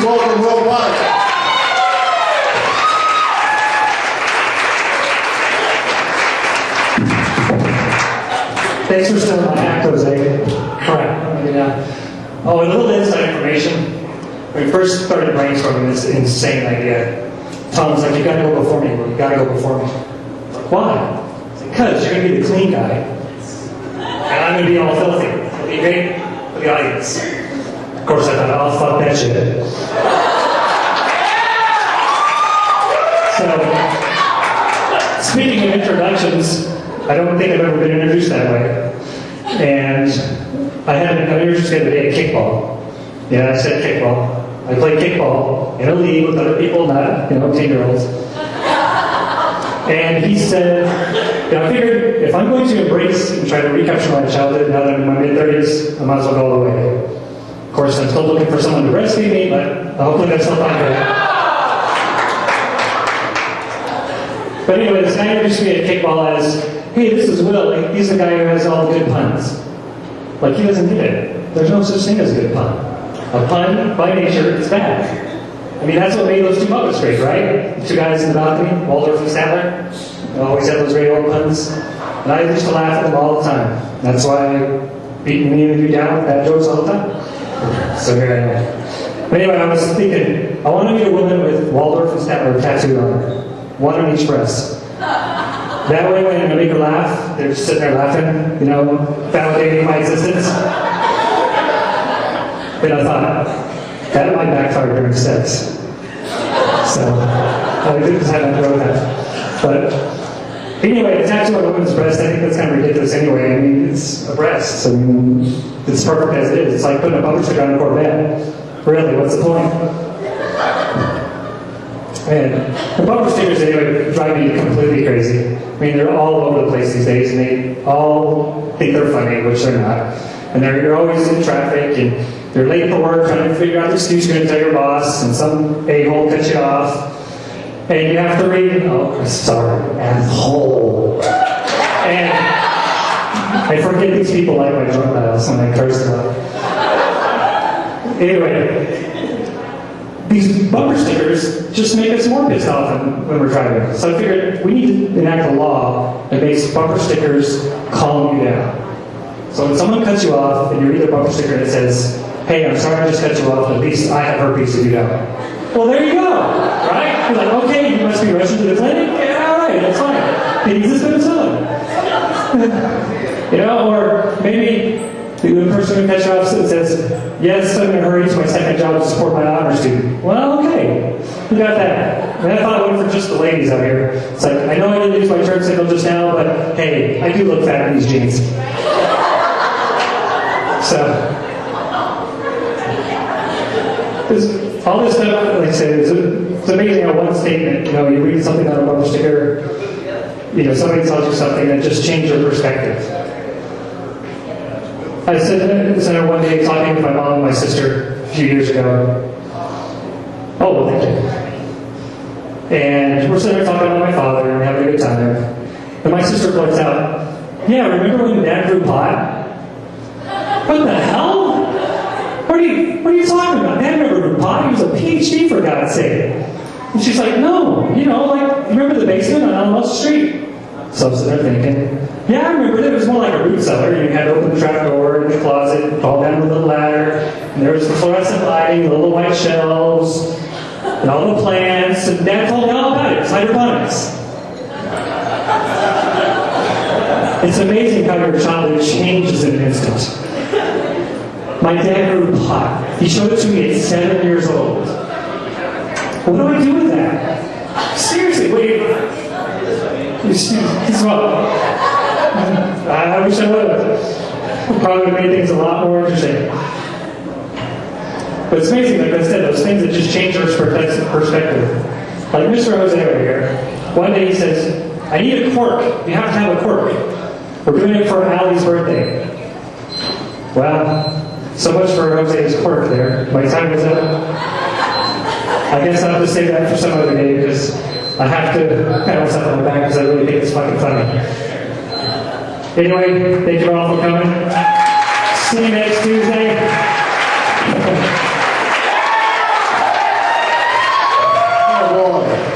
welcome Will Pike. Thanks for stealing my act, Jose. Crap. Oh, and a little inside information. When we first started brainstorming this insane idea, Tom was like, you gotta go before me, you gotta go before me. Like, why? Because you're gonna be the clean guy, and I'm gonna be all filthy. It'll be great for the audience. Of course, I thought, oh, fuck that shit. So, speaking of introductions, I don't think I've ever been introduced that way. And I'm introduced the other day to kickball. Yeah, I said kickball. I played kickball in a league with other people, not 10-year-olds. And he said, I figured if I'm going to embrace and try to recapture my childhood now that I'm in my mid-30s, I might as well go all the way. Of course, I'm still looking for someone to breastfeed me, but hopefully that's not fine for that. But anyway, this guy introduced me to kickball as, hey, this is Will. He's the guy who has all the good puns. Like, he doesn't get it. There's no such thing as a good pun. A pun, by nature, is bad. I mean, that's what made those two Muppets great, right? The two guys in the balcony, Waldorf and Statler. They always had those great old puns. And I used to laugh at them all the time. That's why I beat me and you down with bad jokes all the time. So here I am. But anyway, I was thinking, I want to meet a woman with Waldorf and Statler tattooed on her. One on each breast. That way, when I make her laugh, they're just sitting there laughing, validating my existence. Then I thought, that might backfire during sex. So, I didn't decide not to go with that. But, anyway, a tattoo on a woman's breast, I think that's kind of ridiculous anyway. I mean, it's a breast. So, it's perfect as it is. It's like putting a bumper sticker on a Corvette. Really, what's the point? And the bumper stickers, anyway, drive me completely crazy. I mean, they're all over the place these days, and they all think they're funny, which they're not. And you're always in traffic, and you're late for work, trying to figure out the excuse you're going to tell your boss, and some a-hole cuts you off, and you have to read, asshole. And I forget these people like my drunk dials when I curse them. Anyway, these bumper stickers just make us more pissed off when we're driving. So I figured we need to enact a law that makes bumper stickers calm you down. So when someone cuts you off and you read a bumper sticker that says, hey, I'm sorry I just cut you off, at least I have herpes if you don't. Well, there you go, right? You're like, okay, you must be rushing to the clinic? Yeah, all right, that's fine. He needs this penicillin. Or maybe the person who cuts you off says, yes, I'm in a hurry, it's my second job to support my honor student. Well, okay, we got that. And I thought I went for just the ladies out here. It's like, I know I didn't use my turn signal just now, but hey, I do look fat in these jeans. So, all this stuff, like I said, it's amazing how one statement, you read something on a bumper sticker, somebody tells you something that just changed your perspective. I sat there one day talking with my mom and my sister a few years ago. Oh, well, thank you. And we're sitting there talking about my father and having a good time there. And my sister points out, yeah, remember when Dad grew pot? What the hell? What are you talking about? Dad never grew pot. He was a PhD, for God's sake. And she's like, no, remember the basement on Albuquerque Street? So I'm sitting there thinking, yeah, I remember it was more like a root cellar. You had to open the trap door in the closet, fall down the little ladder, and there was the fluorescent lighting, the little white shelves, and all the plants, and Dad told me all about it. It's hydroponics. It's amazing how your childhood changes in an instant. My dad grew pot. He showed it to me at 7 years old. What do I do with that? Seriously, wait. I wish I would have. Probably would have made things a lot more interesting. But it's amazing, like I said, those things that just change your perspective. Like Mr. Jose over here, one day he says, I need a quirk. You have to have a quirk. We're doing it for Allie's birthday. Well, so much for Jose's quirk there. My time is up. I guess I'll have to save that for some other day because I have to pat myself on the back because I really think it's fucking funny. Anyway, thank you all for coming. See you next Tuesday. boy.